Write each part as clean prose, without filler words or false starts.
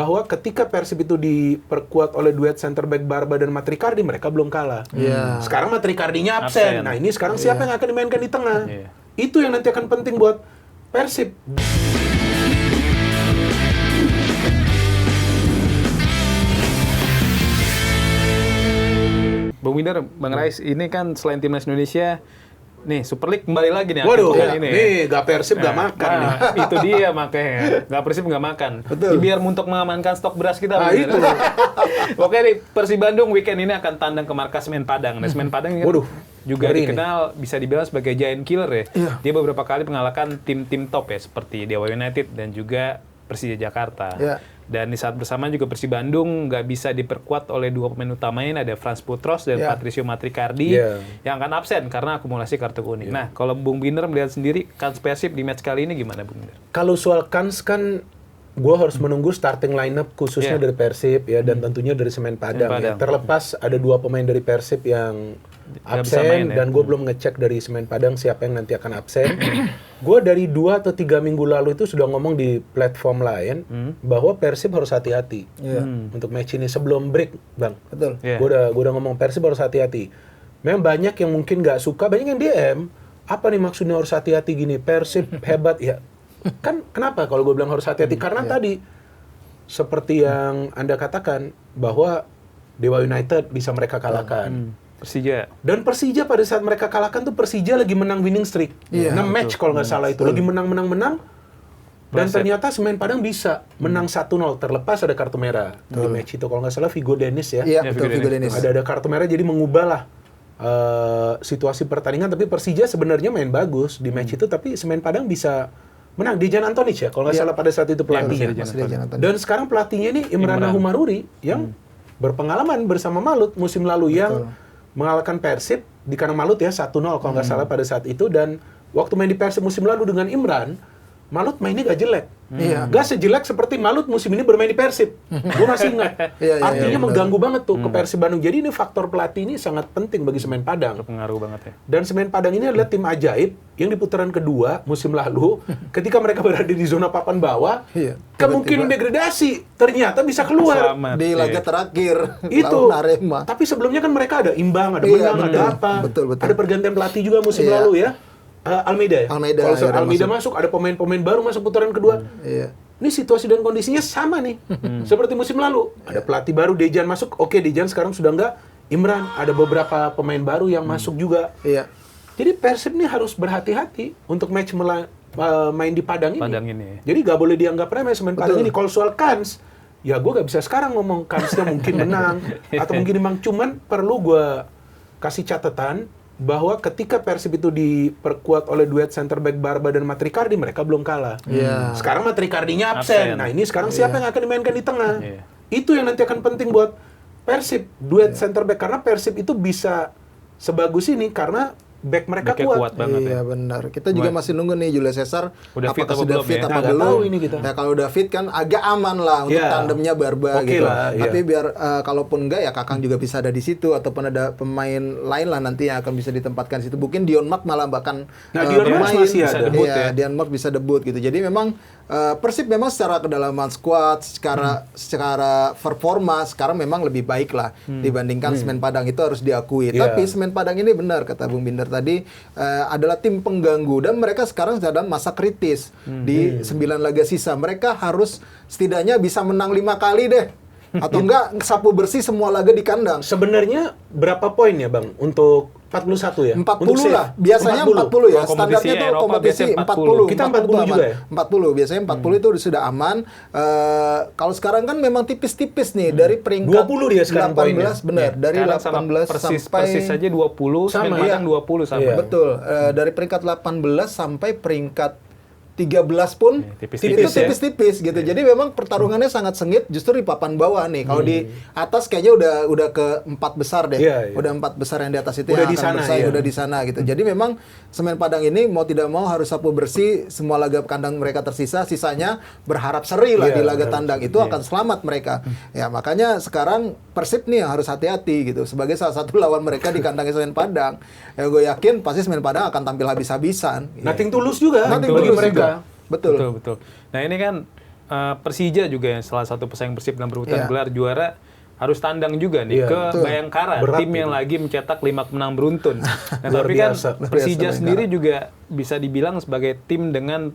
bahwa ketika Persib itu diperkuat oleh duet center back Barba dan Matricardi, mereka belum kalah. Sekarang Matricardinya absen. Nah ini sekarang siapa yang akan dimainkan di tengah? Itu yang nanti akan penting buat Persib. Bung Binder, Bang Rais, ini kan selain timnas Indonesia, nih Super League kembali lagi nih. Waduh, ini. Nih gak Persib gak makan nih. Itu dia makanya, gak Persib gak makan. Betul. Biar untuk mengamankan stok beras kita. Nah itu. Oke nih, Persib Bandung weekend ini akan tandang ke markas Semen Padang. Nah, Semen Padang ini juga dikenal bisa dibilang sebagai giant killer ya. Dia beberapa kali mengalahkan tim-tim top ya, seperti Dewa United dan juga Persija Jakarta. Dan di saat bersamaan juga Persib Bandung nggak bisa diperkuat oleh dua pemain utamanya, ada Frans Putros dan Patricio Matricardi yang akan absen karena akumulasi kartu kuning. Nah, kalau Bung Binder melihat sendiri kans Persib di match kali ini gimana, Bung Binder? Kalau soal kans kan gue harus menunggu starting lineup khususnya dari Persib ya, dan tentunya dari Semen Padang. Ya. Terlepas ada dua pemain dari Persib yang absen dan gue belum ngecek dari Semen Padang siapa yang nanti akan absen. Gue dari 2 atau 3 minggu lalu itu sudah ngomong di platform lain bahwa Persib harus hati-hati untuk match ini sebelum break, Bang. Betul. Gue udah ngomong Persib harus hati-hati. Memang banyak yang mungkin nggak suka, banyak yang DM. Apa nih maksudnya harus hati-hati gini? Persib hebat ya. Kan kenapa kalau gue bilang harus hati-hati? Karena tadi seperti yang Anda katakan bahwa Dewa United bisa mereka kalahkan. Persija. Dan Persija pada saat mereka kalahkan tuh Persija lagi menang winning streak. 6 match kalau nggak salah itu. Lagi menang. Dan ternyata Semen Padang bisa menang 1-0 terlepas ada kartu merah di match itu. Kalau nggak salah Vigo Dennis ya. Iya, betul, Vigo Dennis. Ada kartu merah jadi mengubah lah situasi pertandingan. Tapi Persija sebenarnya main bagus di match itu. Tapi Semen Padang bisa menang. Dejan Antonic ya kalau nggak salah pada saat itu pelatihnya. Dan sekarang pelatihnya ini Imran Humaruri yang berpengalaman bersama Malut musim lalu yang mengalahkan Persib di kandang Malut ya 1-0 kalau nggak salah pada saat itu. Dan waktu main di Persib musim lalu dengan Imran, Malut mainnya gak jelek. Gak sejelek seperti Malut musim ini bermain di Persib. Gue masih ingat. Artinya mengganggu banget tuh ke Persib Bandung. Jadi ini faktor pelatih ini sangat penting bagi Semen Padang. Berpengaruh banget ya. Dan Semen Padang ini adalah tim ajaib yang di putaran kedua musim lalu ketika mereka berada di zona papan bawah, kemungkinan degradasi ternyata bisa keluar di laga terakhir itu. Arema. Tapi sebelumnya kan mereka ada imbang, ada menang, ada apa. Ada pergantian pelatih juga musim lalu ya. Almeida ya? Kalau Almeida masuk, ada pemain-pemain baru masuk putaran kedua. Ini situasi dan kondisinya sama nih. Seperti musim lalu. Ada pelatih baru, Dejan masuk. Oke, Dejan sekarang sudah enggak. Imran, ada beberapa pemain baru yang masuk juga. Jadi Persib ini harus berhati-hati untuk match main di Padang ini. Jadi nggak boleh dianggap remeh Semen Padang ini. Kalau soal kans, ya gue nggak bisa sekarang ngomong kansnya mungkin menang. Atau mungkin memang cuman perlu gue kasih catatan bahwa ketika Persib itu diperkuat oleh duet center back Barba dan Matricardi, mereka belum kalah. Sekarang Matricardinya absen. Nah ini sekarang siapa yang akan dimainkan di tengah? Itu yang nanti akan penting buat Persib, duet center back. Karena Persib itu bisa sebagus ini karena back mereka kuat banget. Iya benar. Kita juga masih nunggu nih Julio Cesar udah apakah fit sudah fit apa belum. Tahu ini kita. Nah kalau udah fit kan agak aman lah untuk tandemnya Barba gitu. Tapi biar kalaupun enggak ya Kakang juga bisa ada di situ ataupun ada pemain lain lah nanti yang akan bisa ditempatkan di situ. Mungkin Dion Mark malah bahkan Dion Mark masih bisa debut ya. Dion Mark bisa debut gitu. Jadi memang Persib memang secara kedalaman squad, secara performa sekarang memang lebih baik lah dibandingkan Semen Padang, itu harus diakui. Tapi Semen Padang ini benar kata Bung Binder tadi adalah tim pengganggu dan mereka sekarang dalam masa kritis di 9 laga sisa. Mereka harus setidaknya bisa menang 5 kali deh. Atau enggak sapu bersih semua laga di kandang. Sebenarnya berapa poin ya Bang untuk 41 ya? 40 lah. Biasanya 40 ya. Standarnya tuh kompetisi 40. Kita 40 juga ya? 40. Biasanya 40 itu sudah aman. Kalau sekarang kan memang tipis-tipis nih. Dari peringkat 20 dia sekarang 18. Poinnya. Benar. Dari 18 persis saja 20. Semen Padang 20 sama. Betul. Dari peringkat 18 sampai peringkat 13 pun tipis-tipis gitu. Jadi memang pertarungannya sangat sengit justru di papan bawah nih. Kalau di atas kayaknya udah ke 4 besar deh. Udah 4 besar yang di atas itu udah yang akan bersaing, udah di sana gitu. Jadi memang Semen Padang ini mau tidak mau harus sapu bersih semua laga kandang mereka tersisa, sisanya berharap seri lah di laga tandang itu akan selamat mereka. Ya makanya sekarang Persib nih yang harus hati-hati gitu sebagai salah satu lawan mereka di kandang Semen Padang. Ya gue yakin pasti Semen Padang akan tampil habis-habisan. Nothing tulus juga bagi mereka. Betul. Nah ini kan Persija juga yang salah satu pesaing Persib dalam perebutan gelar juara harus tandang juga nih ke Bayangkara, tim yang lagi mencetak 5 kemenangan beruntun. Nah, tapi kan Persija sendiri juga bisa dibilang sebagai tim dengan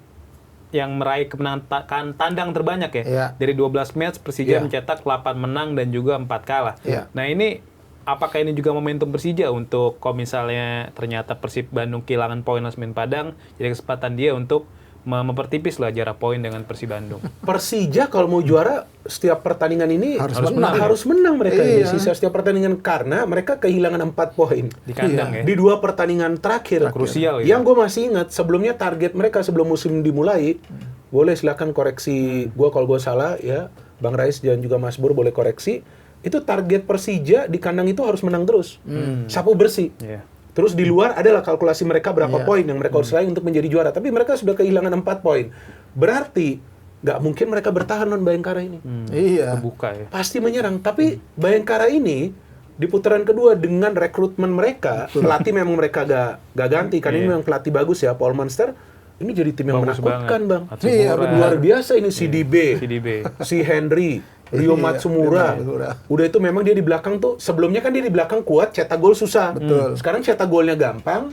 yang meraih kemenangan tandang terbanyak ya. Dari 12 match Persija mencetak 8 menang dan juga 4 kalah. Nah, ini apakah ini juga momentum Persija untuk kalau misalnya ternyata Persib Bandung kehilangan poin Semen Padang, jadi kesempatan dia untuk mempertipis lah jarak poin dengan Persib Bandung. Persija kalau mau juara setiap pertandingan ini harus menang mereka ini sisa setiap pertandingan karena mereka kehilangan 4 poin di kandang di 2 pertandingan terakhir. Krusial yang gue masih ingat sebelumnya target mereka sebelum musim dimulai, boleh silakan koreksi gue kalau gue salah ya, Bang Rais dan juga Mas Bur boleh koreksi. Itu target Persija di kandang itu harus menang terus, sapu bersih. Terus di luar adalah kalkulasi mereka berapa poin yang mereka harus raih untuk menjadi juara. Tapi mereka sudah kehilangan 4 poin. Berarti nggak mungkin mereka bertahan non Bayangkara ini. Terbuka ya. Pasti menyerang. Tapi Bayangkara ini di putaran kedua dengan rekrutmen mereka, pelatih memang mereka gak ganti. Karena ini memang pelatih bagus ya, Paul Monster. Ini jadi tim yang bagus menakutkan, banget. Bang. Luar biasa ini si DB, si Henry, Rio Matsumura. Udah itu memang dia di belakang tuh, sebelumnya kan dia di belakang kuat, cetak gol susah. Sekarang cetak golnya gampang,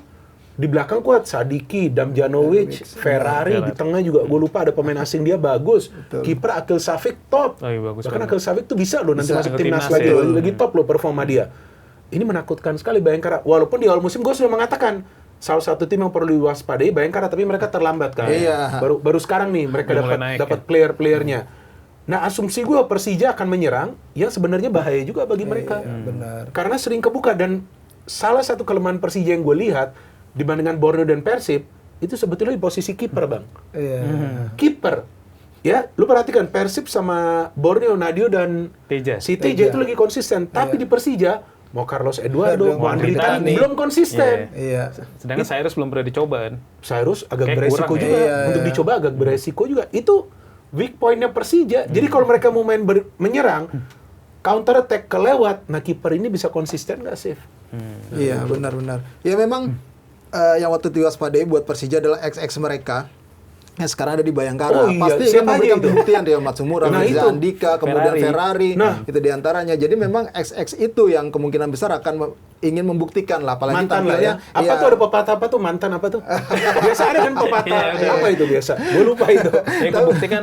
di belakang kuat Sadiki, Damjanovic, Ferrari, di tengah juga gue lupa ada pemain asing dia bagus. Kiper Akil Safik top. Bahkan Akil Safik tuh bisa loh nanti masuk timnas lagi top loh performa dia. Ini menakutkan sekali Bayangkara. Walaupun di awal musim gue sudah mengatakan salah satu tim yang perlu diwaspadai Bayangkara, tapi mereka terlambat kan. Baru sekarang nih mereka dapat player-playernya. Nah, asumsi gue Persija akan menyerang, ya sebenarnya bahaya juga bagi mereka. Benar. Karena sering kebuka dan salah satu kelemahan Persija yang gue lihat dibandingkan Borneo dan Persib itu sebetulnya di posisi kiper, Bang. Kiper. Ya, lu perhatikan Persib sama Borneo, Nadio dan si Teja itu lagi konsisten, tapi di Persija mau Carlos Eduardo, mau Andri Tani belum konsisten. Sedangkan Cyrus belum pernah dicoba kan. Cyrus agak beresiko juga. Untuk dicoba agak beresiko juga. Itu weak point-nya Persija. Jadi kalau mereka mau main menyerang, counter attack kelewat, nah kiper ini bisa konsisten nggak, Sif? Iya, benar-benar. Ya memang yang waktu diwaspadai buat Persija adalah XX mereka. Ya, sekarang ada di Bayangkara. Pasti kan memberikan pembuktian dia Matsumura, Reza Andika, kemudian Ferrari, itu diantaranya. Jadi memang XX itu yang kemungkinan besar akan ingin membuktikan lah. Apalagi mantan lah ya. Apa tuh ada pepatah apa tuh mantan apa tuh? Biasa ada kan pepatah. Apa itu biasa? Gue lupa itu. Yang kebuktikan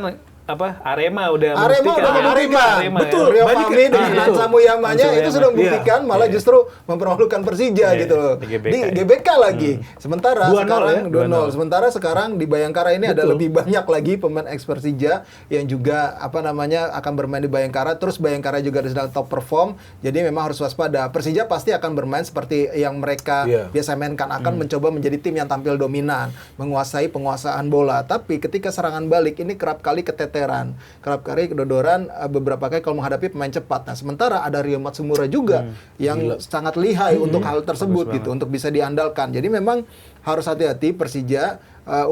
Arema udah Arema. Betul, Rio Fahmi dengan Hansa Muyamanya itu sudah membuktikan malah justru mempermalukan Persija gitu loh. Di GBK lagi. Sementara sekarang 2-0. Sementara sekarang di Bayangkara ini ada lebih banyak lagi pemain ex Persija yang juga akan bermain di Bayangkara. Terus Bayangkara juga sedang top perform. Jadi memang harus waspada. Persija pasti akan bermain seperti yang mereka biasa mainkan, akan mencoba menjadi tim yang tampil dominan, menguasai penguasaan bola. Tapi ketika serangan balik ini kerap kali kerap kali kedodoran beberapa kali kalau menghadapi pemain cepat. Nah, sementara ada Rio Matsumura juga yang sangat lihai untuk hal tersebut gitu, untuk bisa diandalkan. Jadi memang harus hati-hati Persija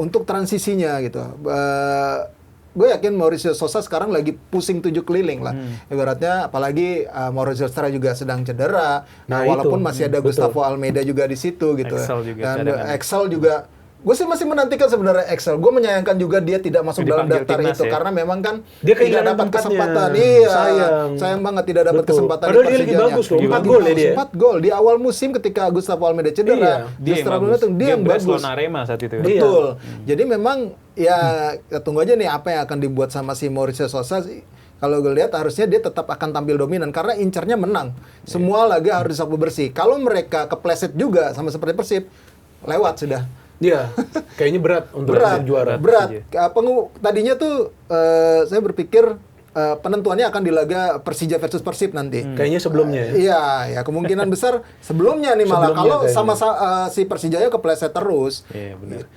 untuk transisinya gitu. Gue yakin Mauricio Sosa sekarang lagi pusing 7 keliling lah. Ibaratnya apalagi Mauricio Sosa juga sedang cedera. Nah, walaupun masih ada Gustavo Almeida juga di situ gitu. Dan Excel juga gue sih masih menantikan sebenarnya Excel. Gue menyayangkan juga dia tidak masuk dalam daftar itu karena memang kan dia tidak dapat kesempatan. Sayang banget tidak dapat kesempatan. Padahal dia lagi bagus loh, 4 gol ya dia. 4 gol di awal musim ketika Gustavo Almeida cedera. Dia yang bagus. Arema saat itu. Betul. Jadi memang ya tunggu aja nih apa yang akan dibuat sama si Mauricio Sosa. Kalau gue lihat harusnya dia tetap akan tampil dominan karena incernya menang. Semua laga harus disapu bersih. Kalau mereka kepleset juga sama seperti Persib, lewat sudah. Iya, kayaknya berat untuk juara. Berat. Tadinya tuh saya berpikir penentuannya akan di laga Persija versus Persib nanti. Kayaknya sebelumnya ya. Iya, ya kemungkinan besar sebelumnya nih malah kalau sama si Persijanya kepleset terus. Iya, benar.